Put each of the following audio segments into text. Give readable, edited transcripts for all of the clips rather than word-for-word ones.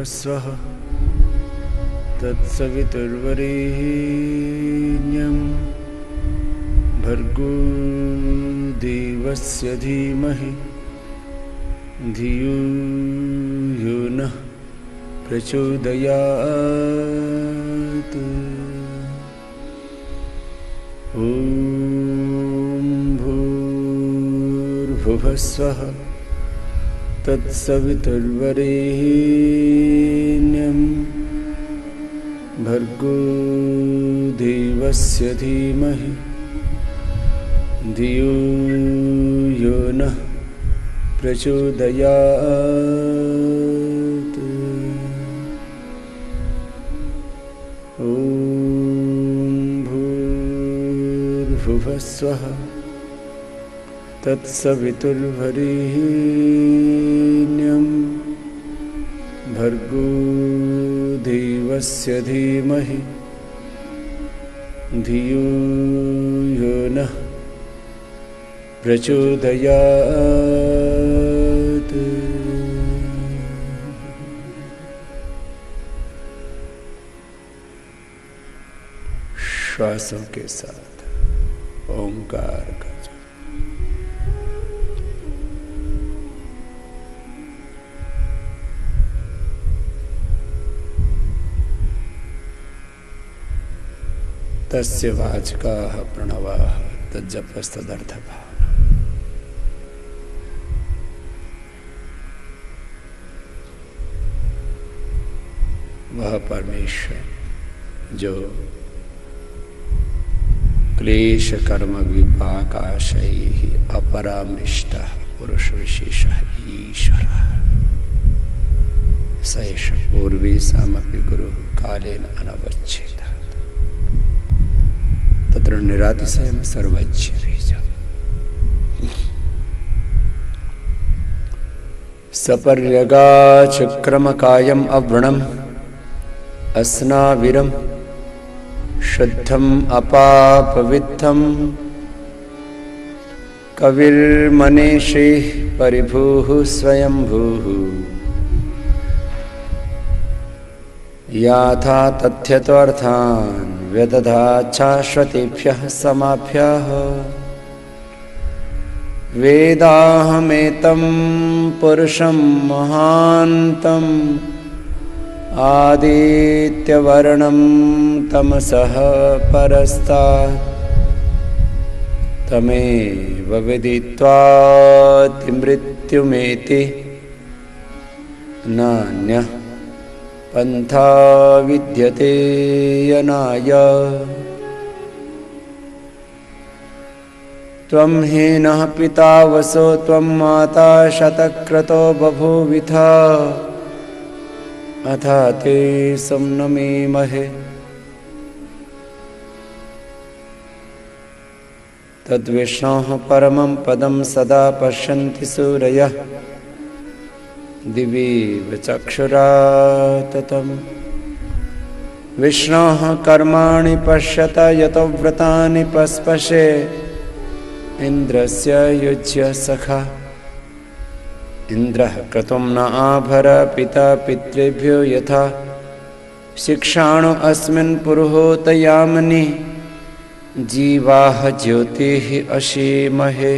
भुवस्वः तत्सवितुर्वरेण्यं भर्गो देवस्य धीमहि धियो यो नः प्रचोदयात्। ॐ भूर्भुवस्वः तत्सवितुर्वरेण्यं भर्गो देवस्य धीमहि धियो यो नः प्रचोदयात्। ॐ भूर्भुवस्वः तत्सवितुर्वरेण्यं भर्गो देवस्य धीमहि धियो यो नः प्रचोदयात्। श्वासों के साथ ओंकार का तस्य वाचकाः प्रणवाः तज्जपस्तदर्थभावना। वह परमेश्वर जो क्लेश कर्म विपाकाशैः अपरामृष्टः पुरुष विशेषः ईश्वरः स एष पूर्वेषामपि गुरुः कालेन अनवच्छेदः तत्र निरातिशयं सर्वज्ञ बीजम्। सपर्यगाचक्रमकायम् अवृणम् अस्नाविरं शुद्धम् अपापविद्धं कविर्मनीषीः परिभूः स्वयंभूः याथा तथ्यत्वर्थान् व्यदधाच्छाश्वतेभ्यः समाभ्यः वेदाहमेतं पुरुषं महान्तम् आदित्यवर्णं तमसः परस्तात् तमेव विदित्वातिमृत्युमेति नान्यः पन्था विद्यते यनाय। त्वं हीनः पिता वसो त्वं माता शतक्रतो बभूविथा अथा ते संनमीमहे। तद्विष्णोः परमं पदं सदा पश्यन्ति सूरयः दिवीव चक्षुराततं विष्णोः कर्माणि पश्यत यतो व्रतानि पस्पशे इन्द्रस्य युज्य सखा। इन्द्रः क्रतुं न आभर पिता पितृभ्यो यथा शिक्षाणु अस्मिन् पुरुहोतयामनि जीवाः ज्योतिः अशीमहे।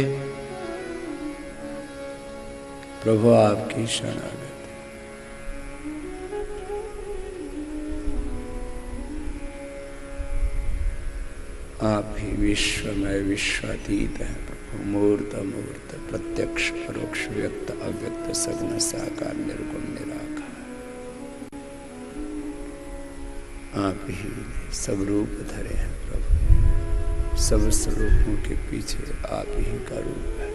प्रभु आपकी शरणागति। आप ही विश्वमय विश्वातीत है प्रभु, मूर्त अमूर्त प्रत्यक्ष परोक्ष व्यक्त अव्यक्त सगुण साकार निर्गुण निराकार। आप ही सब रूप धरे हैं प्रभु, सब स्वरूपों के पीछे आप ही का रूप है,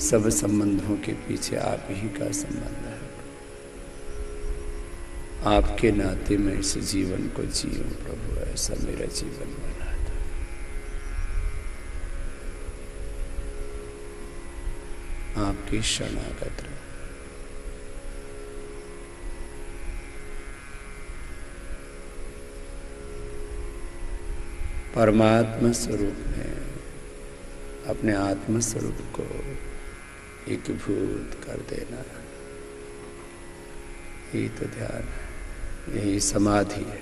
सब संबंधों के पीछे आप ही का संबंध है। आपके नाते मैं इस जीवन को जीऊं प्रभु, ऐसा मेरा जीवन बना था। आपकी शरणागत रहो। परमात्मा स्वरूप में अपने आत्म स्वरूप को एकीभूत कर देना, यही तो ध्यान है, यही समाधि है।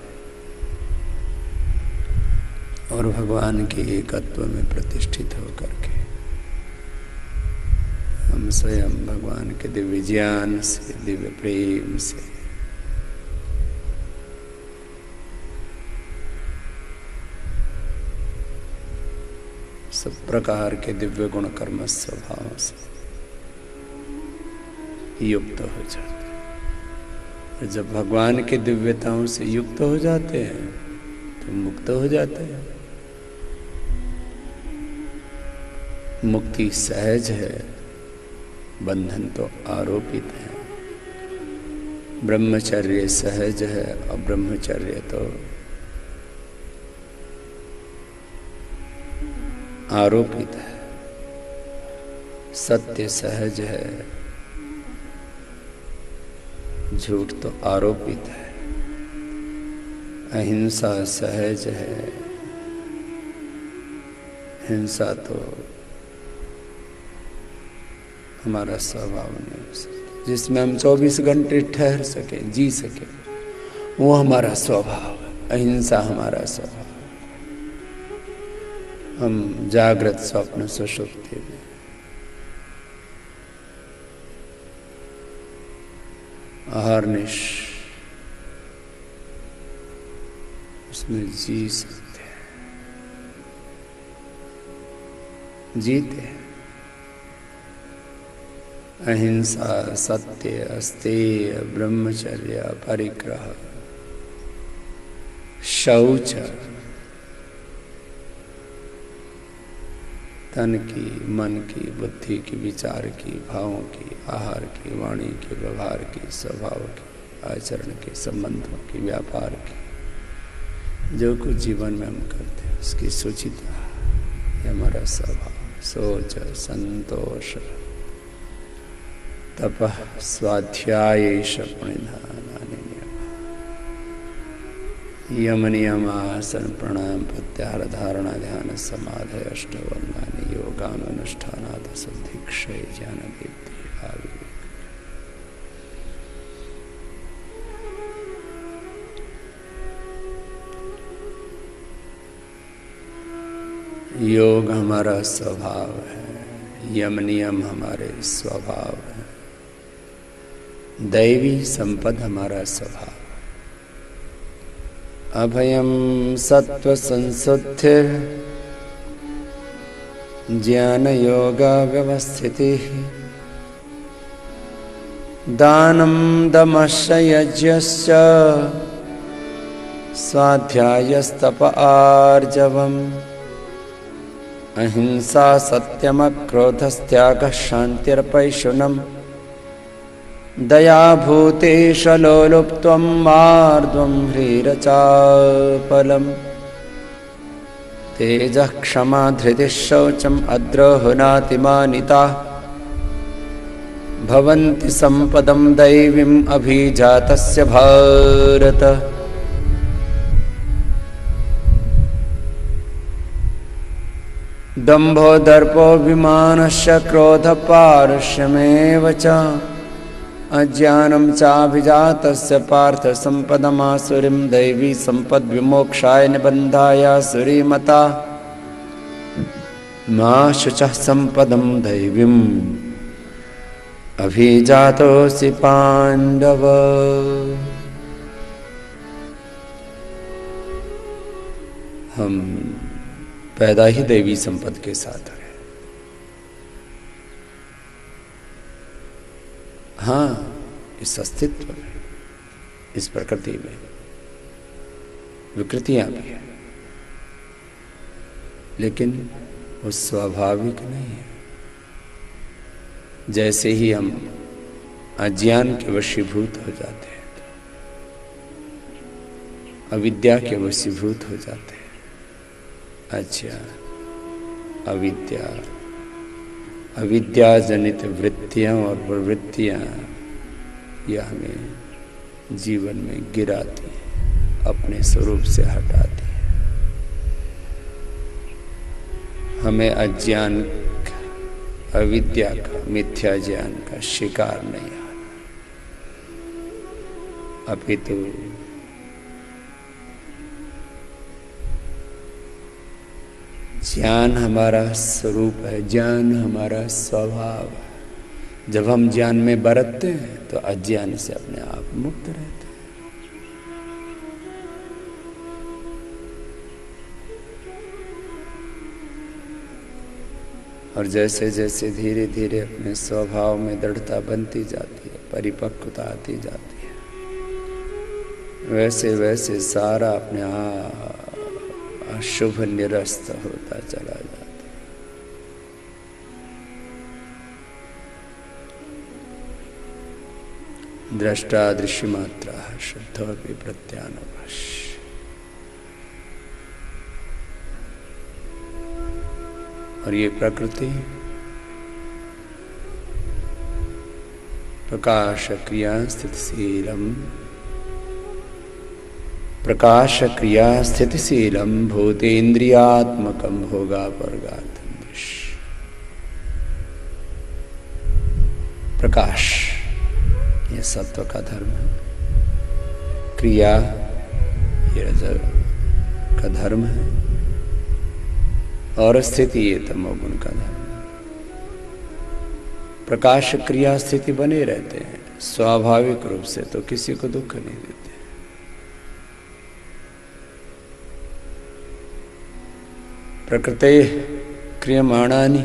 और भगवान के एकत्व में प्रतिष्ठित होकर के हम स्वयं भगवान के दिव्य ज्ञान से, दिव्य प्रेम से सब प्रकार के दिव्य गुण कर्म स्वभाव से युक्त हो जाते हैं। जब भगवान के दिव्यताओं से युक्त हो जाते हैं तो मुक्त हो जाते हैं। मुक्ति सहज है, बंधन तो आरोपित है। ब्रह्मचर्य सहज है और ब्रह्मचर्य तो आरोपित है। सत्य सहज है, झूठ तो आरोपित है। अहिंसा सहज है, हिंसा तो हमारा स्वभाव नहीं हो सकता। जिसमें हम 24 घंटे ठहर सके, जी सके, वो हमारा स्वभाव है। अहिंसा हमारा स्वभाव। हम जागृत स्वप्न सुषुप्ति में अहर्निश उसमें जी सकते हैं, जीते हैं। अहिंसा, सत्य, अस्तेय, ब्रह्मचर्य, परिग्रह, शौच, तन की, मन की, बुद्धि की, विचार की, भावों की, आहार की, वाणी की, व्यवहार की, स्वभाव की, आचरण के, संबंधों की, व्यापार की, जो कुछ जीवन में हम करते हैं उसकी सुचिता, ये हमारा स्वभाव। सोच, संतोष, तपः, स्वाध्याय, पुण्यदान, यम नियम, आसन, प्राणायाम, प्रत्याहार, धारणा, ध्यान, समाधि, अष्टवर्णानि, योगानुष्ठानात् शुद्धि, क्षय, ज्ञान, दीप्ति, आविवेक। योग हमारा स्वभाव है, यम नियम हमारे स्वभाव है, दैवी संपद हमारा स्वभाव। अभयम सत्व संशुद्धि, ज्ञान योग व्यवस्थिति, दानम दमश्च यज्ञश्च, स्वाध्यायस्तप आर्जवम्, अहिंसा सत्यम क्रोधस्त्यागः शान्तिर्पैशुनम्, दया भूतेश लोलुप्त्वं मार्द्वं ह्रीरचापलम्, तेजः क्षमा धृतिः शौचम् अद्रोहनातिमानिता, भवन्ति सम्पदं दैवीम् अभिजातस्य भारत। दम्भो दर्पोऽभिमानश्च क्रोधपारुष्यमेव च, अज्ञानं चाभिजातस्य पार्थ सम्पदमासुरीं, दैवी सम्पद्विमोक्षाय निबन्धाय सुरीमता, मा शुचः सम्पदं दैवीम् अभिजातोऽसि पाण्डव। हम पैदा ही दैवी संपद के साथ है। हाँ, इस अस्तित्व में, इस प्रकृति में विकृतियां भी है, लेकिन वो स्वाभाविक नहीं है। जैसे ही हम अज्ञान के वशीभूत हो जाते हैं, अविद्या के वशीभूत हो जाते हैं। अच्छा, अविद्या, अविद्या जनित वृत्तियां और प्रवृत्तियां यह हमें जीवन में गिराती है, अपने स्वरूप से हटाती है। हमें अज्ञान का, अविद्या का, मिथ्या ज्ञान का शिकार नहीं आना। अपितु ज्ञान हमारा स्वरूप है, ज्ञान हमारा स्वभाव है। जब हम ज्ञान में बरतते हैं तो अज्ञान से अपने आप मुक्त रहते हैं। और जैसे जैसे धीरे धीरे अपने स्वभाव में दृढ़ता बनती जाती है, परिपक्वता आती जाती है, वैसे वैसे सारा अपने आप अशुभ निरस्त होता चला जाता है। दृष्टा दृश्य मात्रा शुद्धोपि प्रत्यानभाष। और ये प्रकृति प्रकाश क्रिया स्थितिशीलम, प्रकाश क्रिया स्थितिशीलम भूतेन्द्रियात्मकम भोगापवर्गार्थम दृश्य। प्रकाश ये सत्व का धर्म है, क्रिया ये रज का धर्म है, और स्थिति ये तमोगुण का धर्म है। प्रकाश क्रिया स्थिति बने रहते हैं स्वाभाविक रूप से, तो किसी को दुख नहीं देते। प्रकृते क्रियमाणानि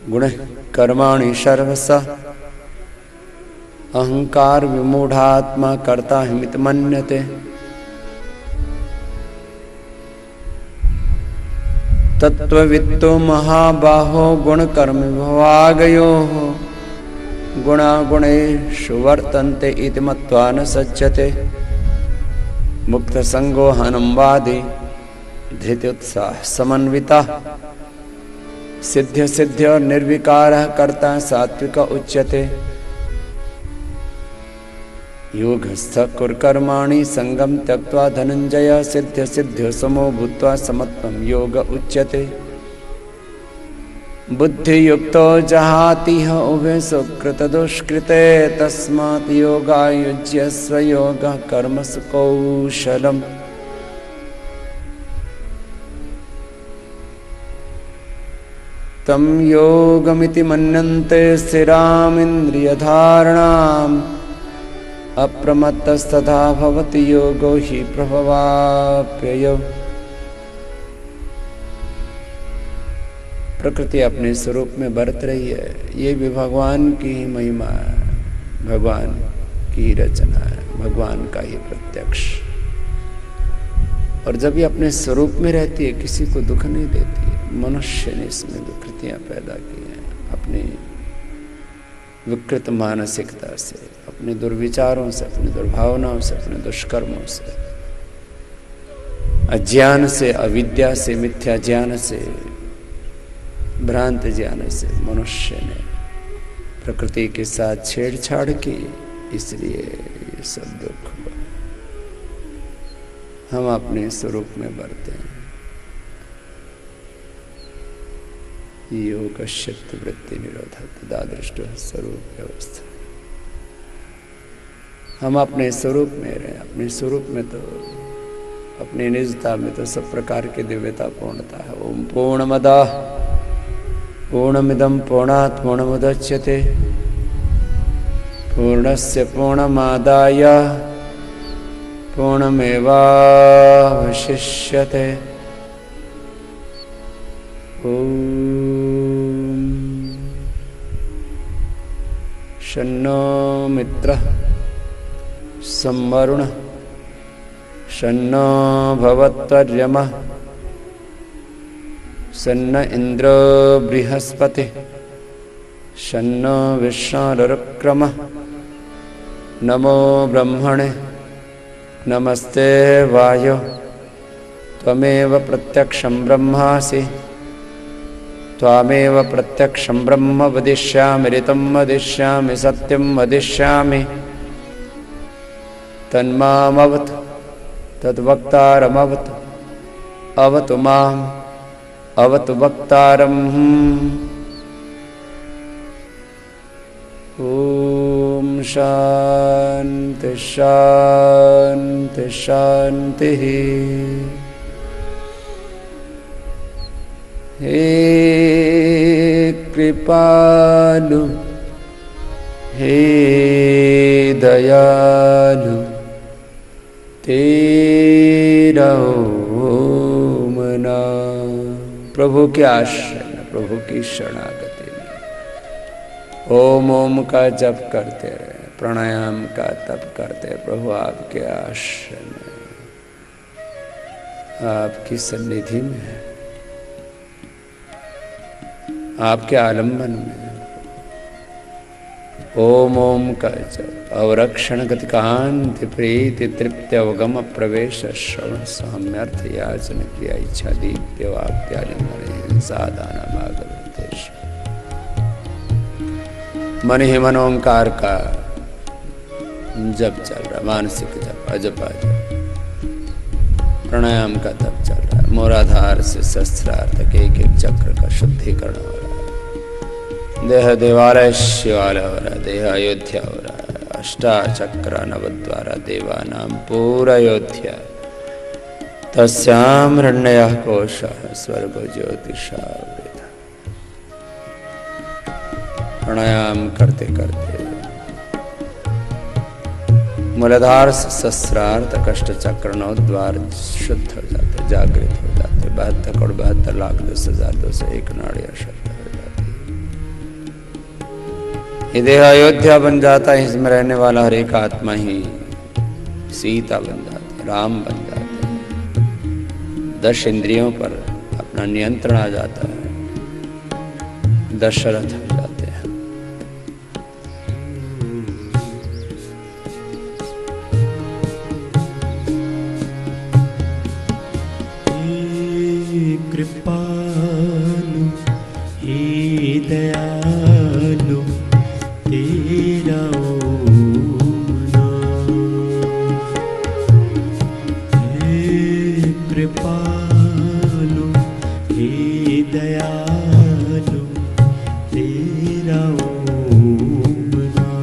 गुण कर्माणि सर्वसा अहंकार विमूढ़ात्मा कर्ता हिमित मन्यते। तत्ववित्तो महाबाहो गुण कर्म विभागयो गुणा गुणेषु वर्तन्ते इति मत्वा न सज्जते। मुक्त संगो हनम्वादी धृत्युत्साह समन्विता सिद्ध सिद्ध और निर्विकारः कर्ता सात्विक उच्यते। योगस्थ कुर्कर्माणि संगम त्यक्त्वा धनंजय सिद्ध सिद्ध समो भूत्वा समत्वं योग उच्यते। बुद्धि युक्तो जहातिह उभे सुकृत दुष्कृते तस्मात् योगायुज्य स्वयोग कर्मसु कौशलम्। तम योगमिति मन्यन्ते स्थिरामिन्द्रियधारणाम् अप्रमत्तस्तथा भवति योगो हि प्रभवाप्ययो। प्रकृति अपने स्वरूप में बरत रही है, ये भी भगवान की ही महिमा है, भगवान की रचना है, भगवान का ही प्रत्यक्ष। और जब ये अपने स्वरूप में रहती है किसी को दुख नहीं देती है। मनुष्य ने इसमें विकृतियां पैदा की हैं अपनी विकृत मानसिकता से, अपने दुर्विचारों से, अपनी दुर्भावनाओं से, अपने दुष्कर्मों से, अज्ञान से, अविद्या से, मिथ्या ज्ञान से, भ्रांत ज्ञान से मनुष्य ने प्रकृति के साथ छेड़छाड़ की, इसलिए ये सब दुख हुआ। हम अपने स्वरूप में बढ़ते हैं। योग चित्त वृत्ति निरोध तदादृष्ट स्वरूप व्यवस्था। हम अपने स्वरूप में रहे, अपने स्वरूप में तो अपनी निजता में तो सब प्रकार की दिव्यता पूर्णता है। ओम पूर्णमदा पूर्णमिदं पूर्णात् पूर्णमुदच्यते पूर्णस्य पूर्णमादाय पूर्णमेवावशिष्यते। ओम शन्नो मित्रः संवरुणः शन्नो भवत्वर्यमः शन्न इंद्रो बृहस्पतिः शन्नो विष्णुरुक्रमः। नमो ब्रह्मणे नमस्ते वायो त्वमेव प्रत्यक्षं ब्रह्मासि त्वामेव प्रत्यक्षं ब्रह्म वदिष्यामि ऋतं वदिष्यामि सत्यं वदिष्यामि। तन्मामवतु तद्वक्तारमवतु अवतु माम् अवतु वक्तारम्। ओम शांति शांति शांति। हे कृपालु हे दयालु तेरा ओम नाम। प्रभु के आश्रय में, प्रभु की शरणागति में ओम ओम का जप करते रहे, प्राणायाम का तप करते रहे। प्रभु आपके आश्रय में, आपकी सन्निधि में, आपके आलंबन में ओम ओम का जप। अवरक्षण गति कांति प्रीति तृप्ति अवगम प्रवेश श्रवण साम्यर्थ याचन क्रिया इच्छा दीप्य वाप्यालिंगन साधाना भागवतेश। मन ही मन ओंकार का जप चल रहा, मानसिक जप, अजप अजप प्राणायाम का तप चल रहा है। मूलाधार से सहस्रार्थ के एक एक चक्र का शुद्धिकरण हो रहा है। देह देवालय शिवालय हो रहा है, देह अयोध्या हो रहा है। अष्टाचक्र नवद्वारा देवानाम पूरा अयोध्या। तस्याम हिरण्यः कोशः स्वर्ग ज्योतिषावृतः। प्राणायाम करते करते मूलाधार से सहस्रार्थ कष्ट चक्र नौ द्वार शुद्ध हो जाते, जागृत हो जाते। 72,72,10,201 नाड़ियां शुद्ध हो जाती। ये देह अयोध्या बन जाता है, इसमें रहने वाला हर एक आत्मा ही सीता बन जाती है, राम बन जाते हैं। 10 इंद्रियों पर अपना नियंत्रण आ जाता है, दशरथ हो जाते हैं। कृपालु हे दयालु तेरा ओम नाम। हे कृपालु हे दयालु तेरा ओम नाम।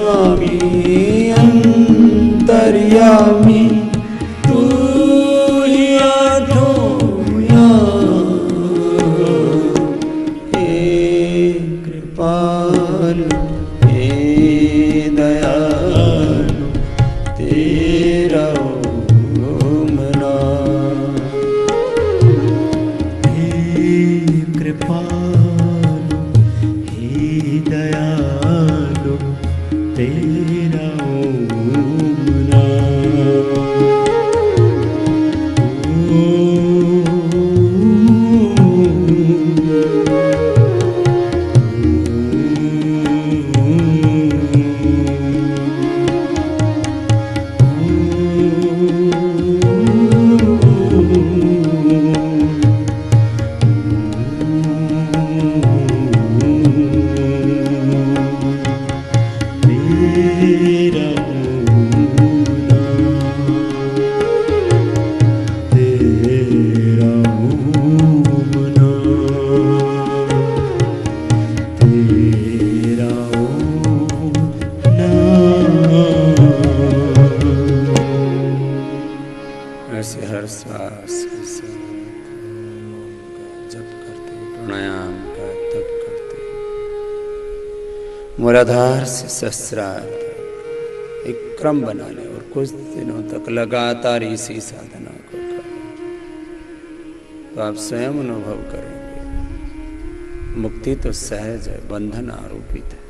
स्वामी अंतर्यामी तू ही आठों हे कृपालु हे दयालु तेरा ओम नाम। हे कृपालु हे दयालु तेरा ओम नाम। तेरा ऐसे हर श्वास के साथ ओम का जप करते, प्राणायाम का तप करते, मूलाधार से सहस्रार तक एक क्रम बना लें और कुछ दिनों तक लगातार इसी साधना को करें तो आप स्वयं अनुभव करेंगे मुक्ति तो सहज है, बंधन आरोपित है।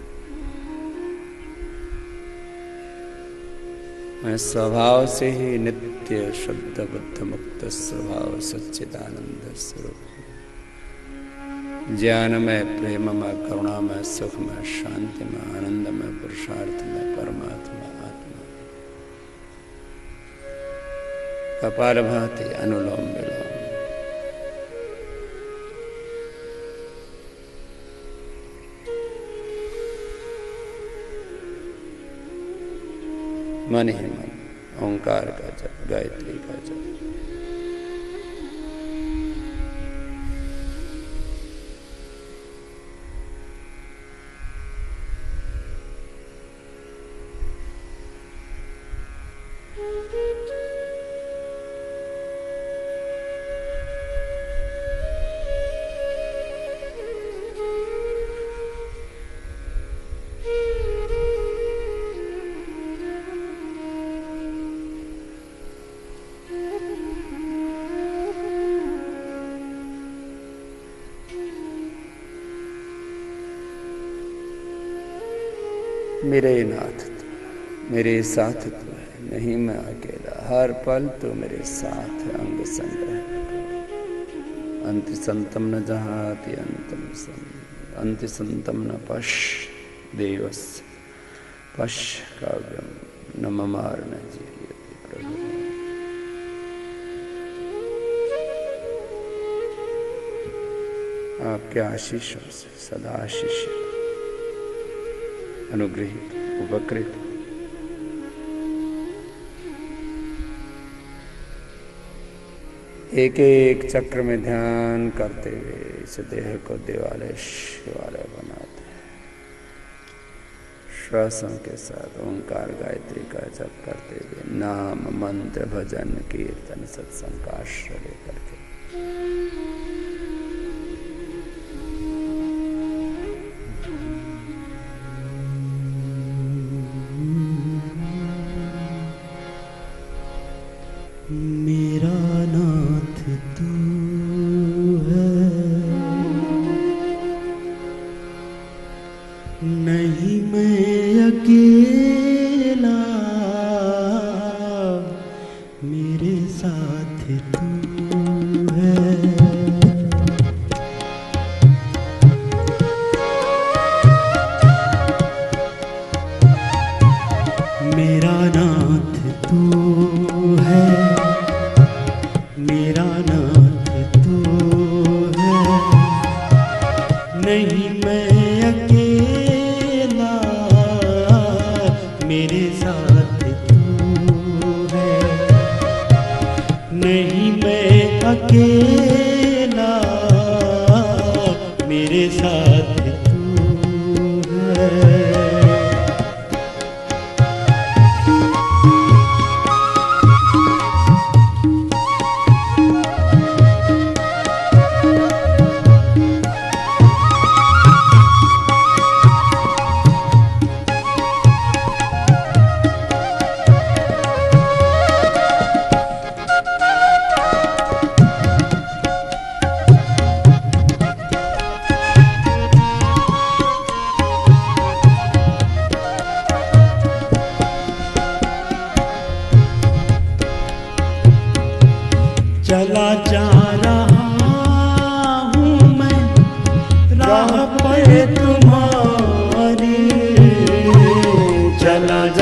मैं स्वभाव से ही नित्य शुद्ध बुद्ध मुक्त स्वभाव सच्चिदानंद स्वरूप, ज्ञानमय, प्रेममय, करुणामय, सुखमय, शांतिमय, आनंदमय, पुरुषार्थमय, परमात्मा आत्मा। कपालभाति अनुलोम विलोम। मन ही मन ओंकार का जप, गायत्री का जप। मेरे नाथ तू, मेरे साथ तू है, नहीं मैं अकेला, हर पल तो मेरे साथ है, अंग संग है। अंति संतम न जहाति अंतम सं, अंति संतम न पश देवस पश काव्यम न ममार न जीयति प्रभु। आपके आशीषों से सदा आशीष अनुग्रहित उपकृत एक एक चक्र में ध्यान करते हुए इस देह को देवालय शिवालय बनाते हैं। श्वासों के साथ ओंकार गायत्री का जप करते हुए नाम मंत्र भजन कीर्तन सत्संग का आश्रय लेकर के मेरा नाथ तू है, नहीं मैं अकेला, मेरे साथ तू है। मेरा नाथ तू है, मेरा नाथ तू है, नहीं मैं अकेला, मेरे साथ तू है। नहीं मैं अकेला, मेरे साथ तू है।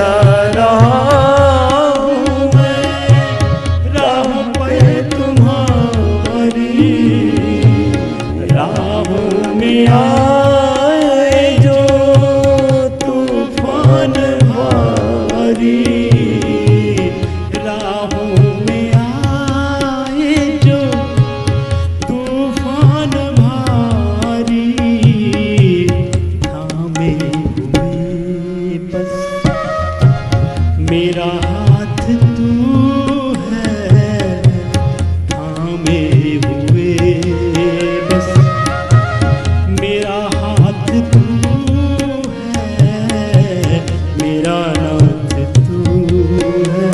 चला रहा हूँ मैं राह पे तुम्हारी, राहों में आए जो तूफान भारी, राहों में आए जो तूफान भारी, थामे हुए बस मेरा हाथ तू है, थामे हुए बस मेरा हाथ तू है, मेरा नाथ तू है।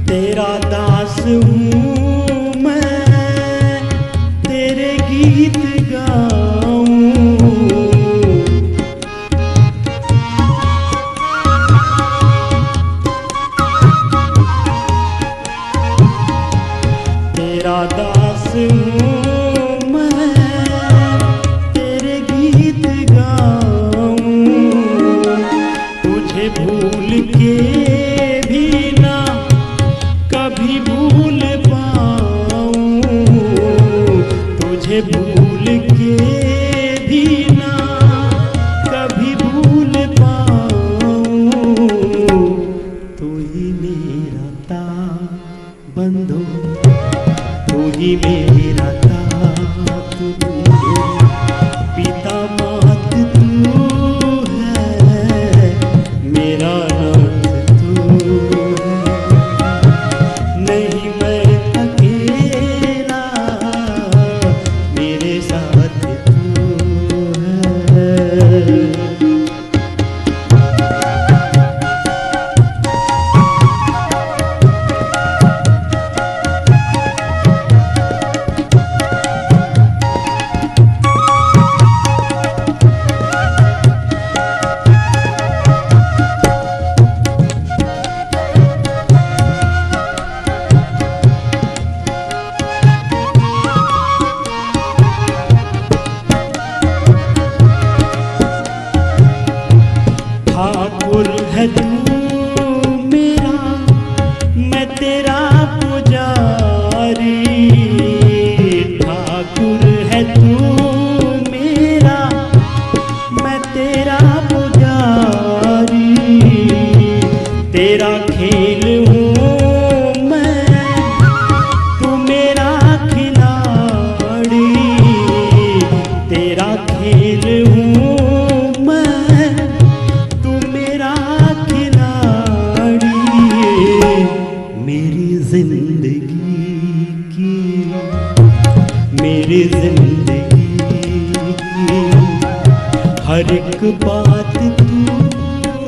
तेरा दास हूँ मैं, तेरे गीत गाऊं, तेरा दास हूँ मैं, तेरे गीत गाऊं, तुझे भूल के भी ना कभी भूल पाऊं, तुझे भूल के भी ना कभी भूल पाऊं, तू ही मेरा ताबंधु, तू ही मेरा ताबंधु, पिता मात तू है, मेरा नाथ तू है। नहीं मैं अकेला, मेरे साथ तू है। ठाकुर है तू मेरा, मैं तेरा पुजारी, ठाकुर है तू मेरा, मैं तेरा पुजारी, तेरा खेल हूँ मैं, तू मेरा खिलाड़ी, तेरा खेल हूँ मैं, तू मेरा खिलाड़ी, मेरी जिंदगी की, मेरी जिंदगी की हर एक बात तू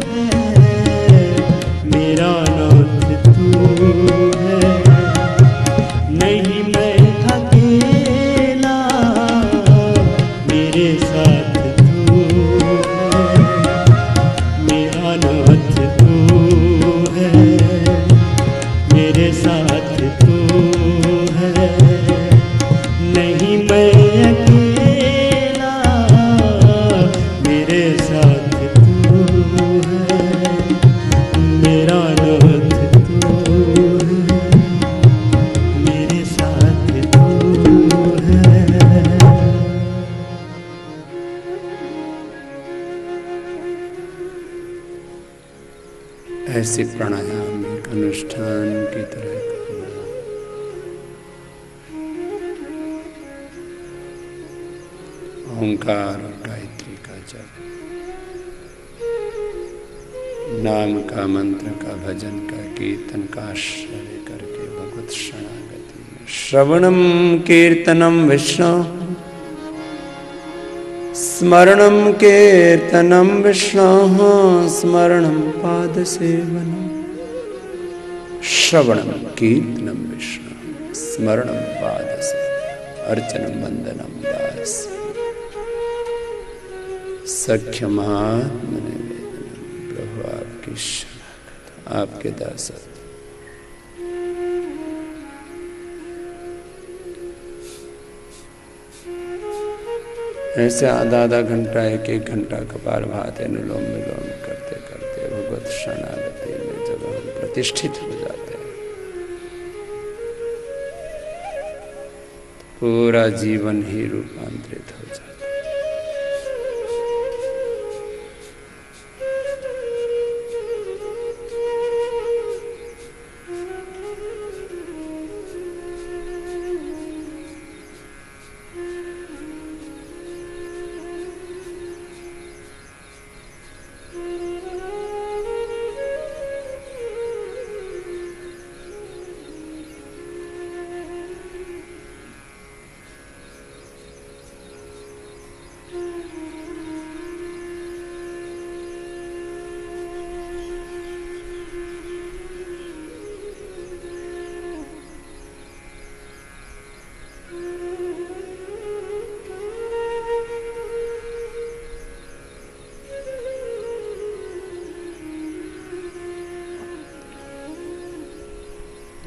है, मेरा नाथ तू है। नहीं मैं अकेला, मेरे साथ तू है, मेरा नाथ तू है, मेरे साथ तू है। नहीं मैं अकेला, मेरे साथ तू है, मेरा नाथ तू है, मेरे साथ तू है। ऐसे प्राणायाम एक अनुष्ठान की तरह करना। ओंकार और गायत्री का जप, नाम का, मंत्र का, भजन का, कीर्तन का आश्रय करके भगवान शरणागति में। श्रवणम कीर्तनम विष्णु, स्मरणम कीर्तनम विष्णु, स्मरणम पाद सेवनम। श्रवणम कीर्तनम विष्णु, स्मरणम पाद सेवनम, अर्चनम वंदनम दास। सख्यमात्म निवेदनम, प्रभु आपकी शरणागत, आपके दासत्व। ऐसे आधा घंटा, एक घंटा कपालभाति अनुलोम विलोम करते करते भगवत शरणागति में जब हम प्रतिष्ठित हो जाते हैं, पूरा जीवन ही रूपांतरित हो जाता है।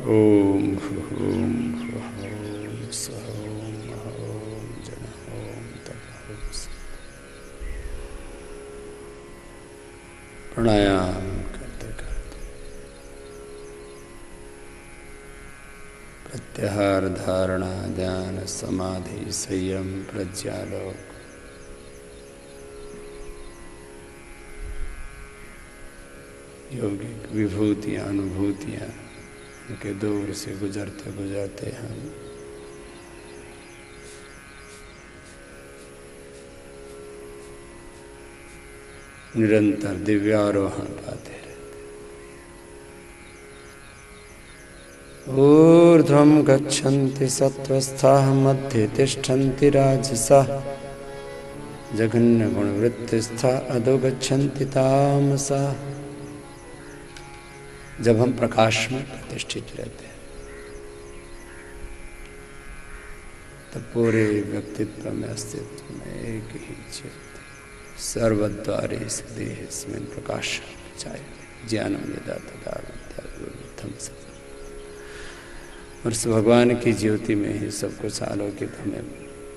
ओम ओम ओम सोम ओम जन ओम तप। प्राणायाम करते करते प्रत्याहार, धारणा, ध्यान, समाधि, संयम, प्रज्ञालोक, यौगिक विभूतियां, अनुभूतियां के दौर से गुजरते गुजरते हम निरंतर दिव्यारोहण पाते रहते। ऊर्ध्वं गच्छन्ति सत्त्वस्थाः, मध्ये तिष्ठन्ति राजसाः, जघन्य गुणवृत्तिस्थाः, अधो गच्छन्ति तामसाः। जब हम प्रकाश में प्रतिष्ठित रहते हैं तब पूरे व्यक्तित्व में, अस्तित्व में एक ही चेत, सर्वद्वारे देहस्मिन् प्रकाश चाहे ज्ञानम यदा तदा विद्यार्थम सब। और उस भगवान की ज्योति में ही सब कुछ आलोकित हमें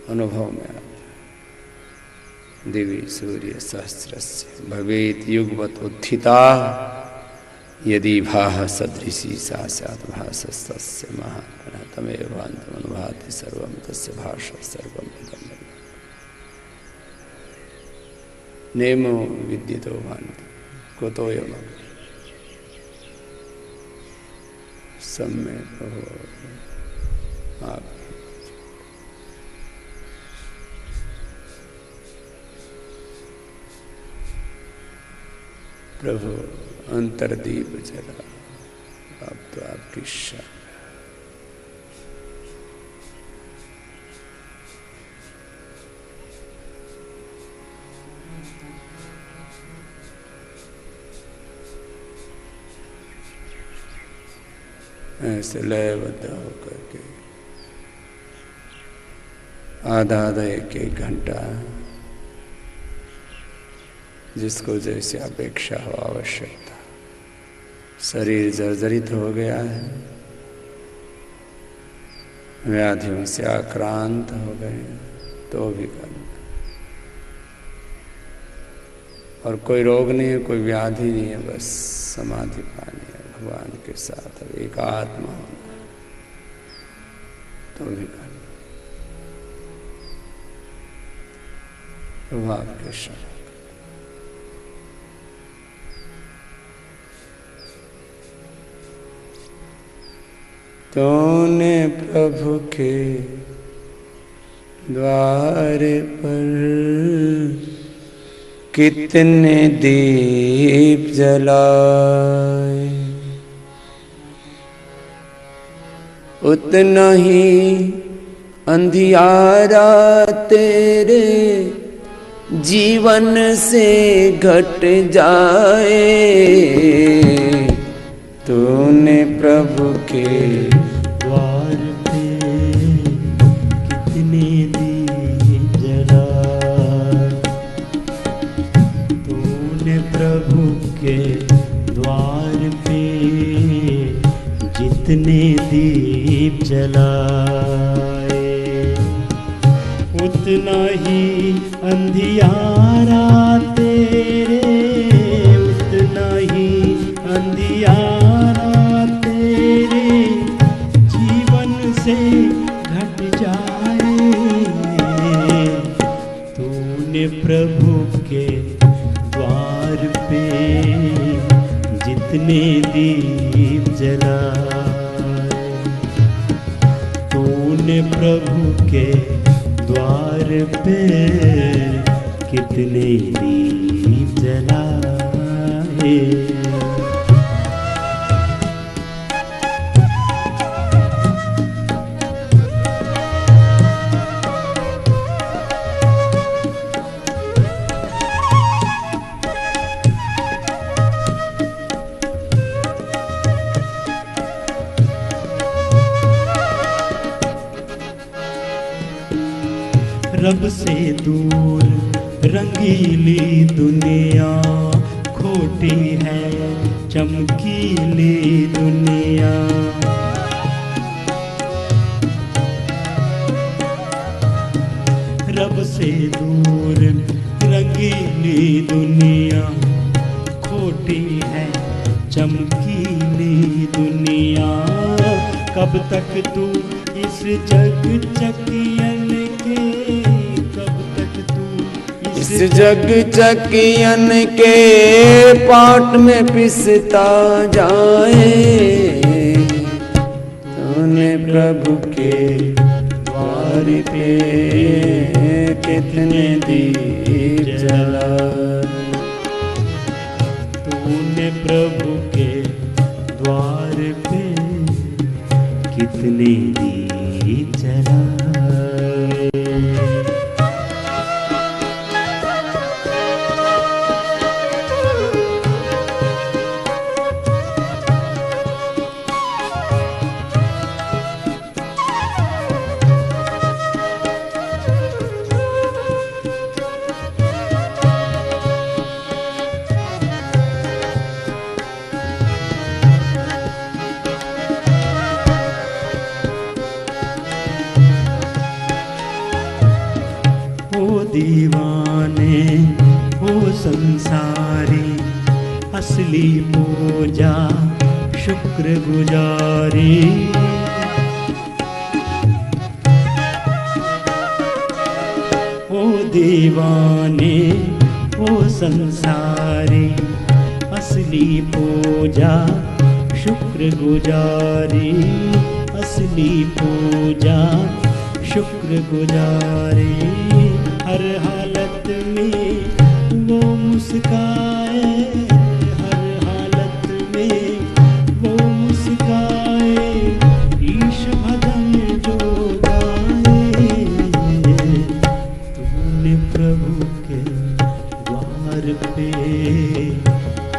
अनुभव में आता है। दिवि सूर्य सहस्रस्य भवेत् युगवत् उत्थिता, यदि भाः सदृशी सा स्यात् भासस्तस्य महात्मनः, तमेव भान्तमनुभाति सर्वं तस्य भाषः सर्वं इदं ब्रह्म। नेमो विद्युतो भान्ति कुतोऽयमग्निः, सम्यक् प्रभो आप। प्रभु अंतरदीप जला, अब तो आपकी शरण। ऐसे लयबद्ध होकर के आधा आधा एक घंटा जिसको जैसे अपेक्षा हो, आवश्यकता। शरीर जर्जरित हो गया है, व्याधियों से आक्रांत हो गए तो भी करना। और कोई रोग नहीं है, कोई व्याधि नहीं है, बस समाधि पानी है भगवान के साथ, एक आत्मा होना है तो भी करना। प्रभु आपके शरण। तूने प्रभु के द्वार पर कितने दीप जलाए, उतना ही अंधियारा तेरे जीवन से घट जाए। तूने प्रभु के द्वार पे कितने दीप जलाए। तूने प्रभु के द्वार पे जितने दीप जलाए, उतना ही अंधियारा तेरे, उतना ही अंधियारा तेरे जीवन से घट जाए। तूने प्रभु के द्वार पे जितने दीप जलाए, तूने प्रभु के द्वार पे कितने दीप जलाए। रब से दूर रंगीली दुनिया, खोटी है चमकीली दुनिया। रब से दूर रंगीली दुनिया, खोटी है चमकीली दुनिया। कब तक तू इस जग चकियन के, कब तक तू इस जग चकियन के पाट में पिसता जाए। तूने प्रभु के द्वार पे कितने दीप जलाए। तूने प्रभु के द्वार पे कितने दीप जलाए। दीवाने हो संसारी, असली पूजा शुक्र गुजारी। ओ दीवाने हो संसारी, असली पूजा शुक्र गुजारी। असली पूजा शुक्र गुजारी। हर हालत में वो मुस्काए, हर हालत में वो मुस्काए। ईश भजन जो गाए। तूने प्रभु के द्वार पे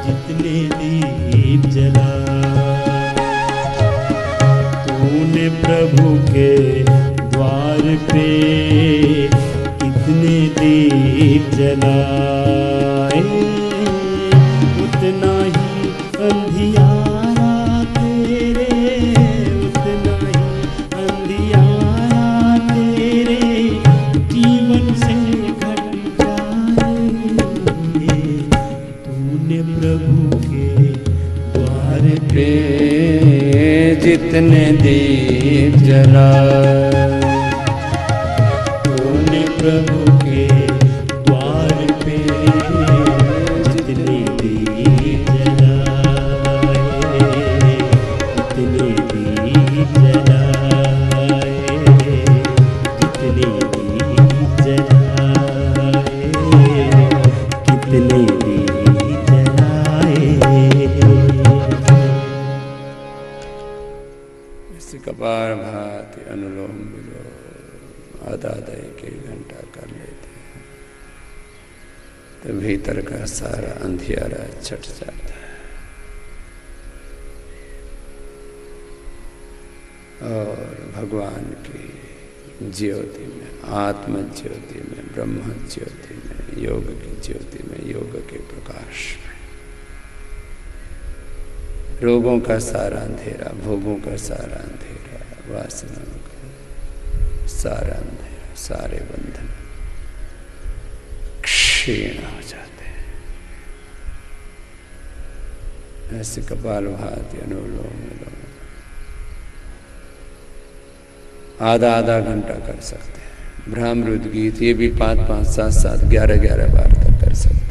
जितने दीप जलाए, तूने प्रभु के द्वार पे कितने दीप जलाए। उतना ही अंधियारा तेरे, उतना ही अंधियारा तेरे जीवन से घट जाए। तूने प्रभु के द्वार पे जितने दीप जलाए। तूने प्रभु के द्वार पे जितने दीप जलाए, जितने दीप जलाए, जितने दीप जलाए, कितने दीप जलाए। इसी का कपाल भाति अनुलोम विलोम आधा आधा एक घंटा कर लेते हैं तो भीतर का सारा अंधियारा छट जाता है और भगवान की ज्योति में, आत्म ज्योति में, ब्रह्म ज्योति में, योग की ज्योति में, योग के प्रकाश में रोगों का सारा अंधेरा, भोगों का सारा अंधेरा, वासनाओं का सारा अंधेरा, सारे बंधन क्षीण हो जाते हैं। ऐसे कपाल भाति अनुलोम विलोम आधा आधा घंटा कर सकते हैं। ब्रह्मरुद्र गीत ये भी 5-5, 7-7, 11-11 बार तक कर सकते हैं।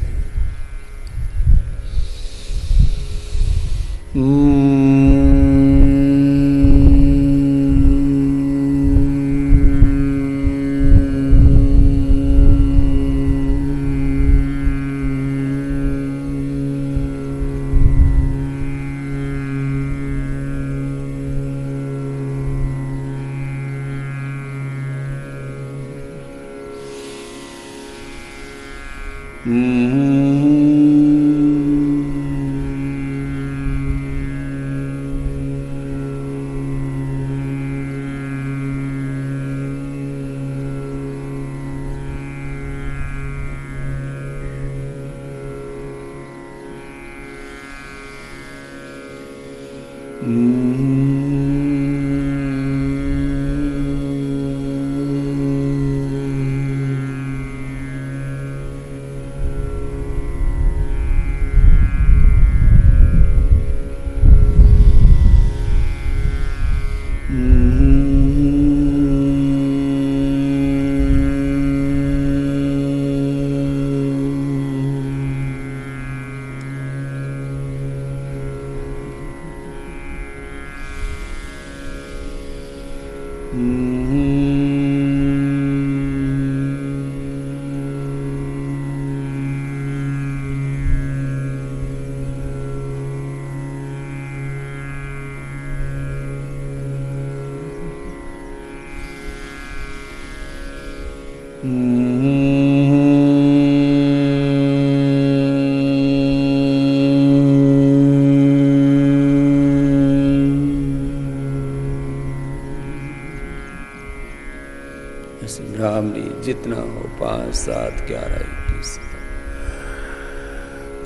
जितना हो 5, 7, 11, 21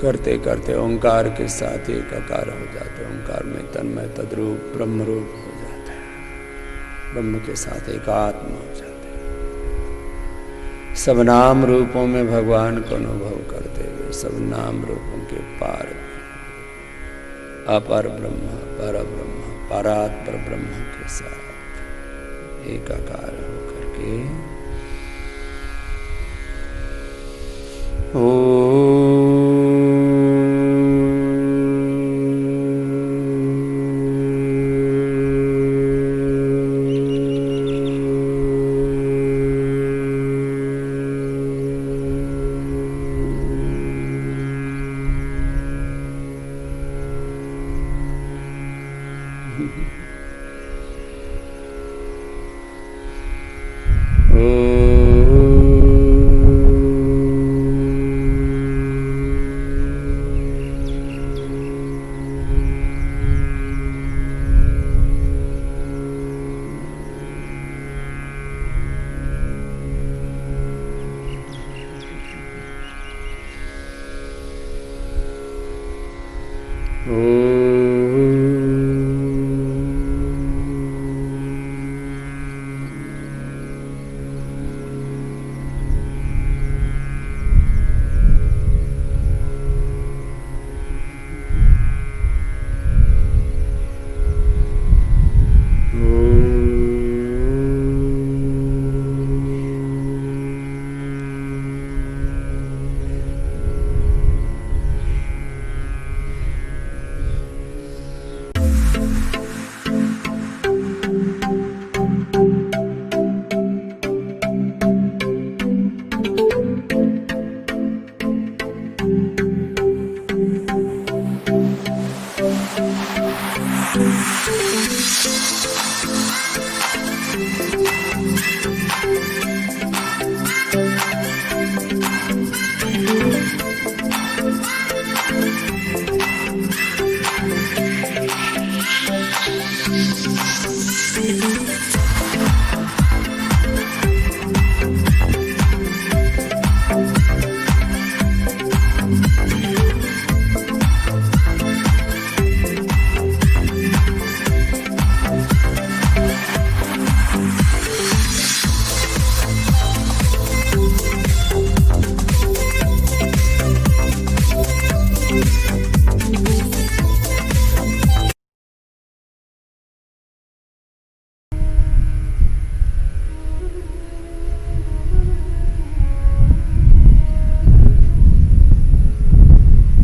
करते करते ओंकार के साथ एकाकार हो जाते। ओंकार में तन्मय तद्रूप ब्रह्म रूप हो जाता है। ब्रह्म के साथ एकात्म हो जाते हैं। सब नाम रूपों में भगवान को अनुभव करते हुए सब नाम रूपों के पार अपर ब्रह्म, पर ब्रह्म, परात्पर ब्रह्म के साथ एकाकार होकर के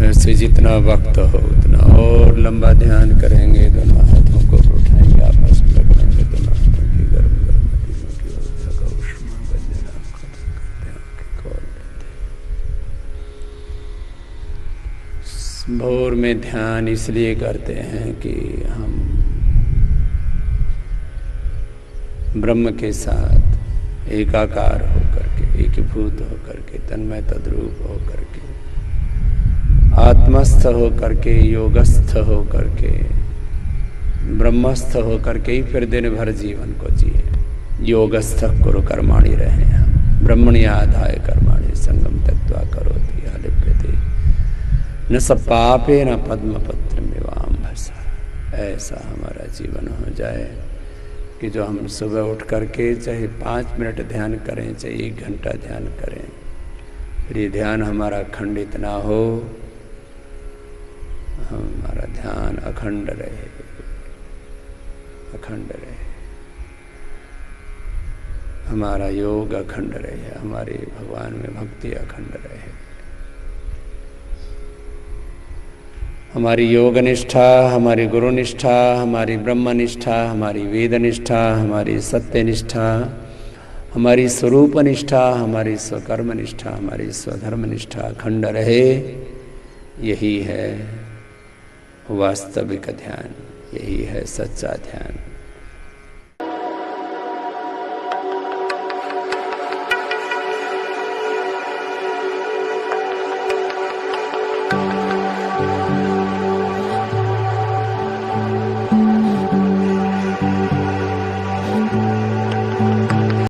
ऐसे जितना वक्त हो उतना और लंबा ध्यान करेंगे। दोनों हाथों को उठाएंगे, आपस में रखेंगे। दोनों हाथों की गर्म गर्म नदियों की ऊर्जा का उष्मा बंजना खत्म करते हैं, आंखें खोल देते हैं। भोर में ध्यान इसलिए करते हैं कि हम ब्रह्म के साथ एकाकार होकर के, एकीभूत होकर के, तन्मय तद्रूप होकर के, आत्मस्थ होकर के, योगस्थ होकर के, ब्रह्मस्थ होकर के ही फिर दिन भर जीवन को जिए। योगस्थ कुरु कर्माणि रहे हम, ब्रह्मणि आधाय कर्माणि संगम त्यक्त्वा करोति लिप्यते न स पापे न पद्मपत्रमिवाम्भसा। ऐसा हमारा जीवन हो जाए कि जो हम सुबह उठ करके चाहे 5 मिनट ध्यान करें, चाहे 1 घंटा ध्यान करें, फिर ये ध्यान हमारा खंडित ना हो, हमारा ध्यान अखंड रहे, अखंड रहे, हमारा योग अखंड रहे, हमारी भगवान में भक्ति अखंड रहे, हमारी योग निष्ठा, हमारी गुरु निष्ठा, हमारी ब्रह्म निष्ठा, हमारी वेद निष्ठा, हमारी सत्य निष्ठा, हमारी स्वरूप निष्ठा, हमारी स्वकर्म निष्ठा, हमारी स्वधर्म निष्ठा अखंड रहे। यही है वास्तविक ध्यान, यही है सच्चा ध्यान।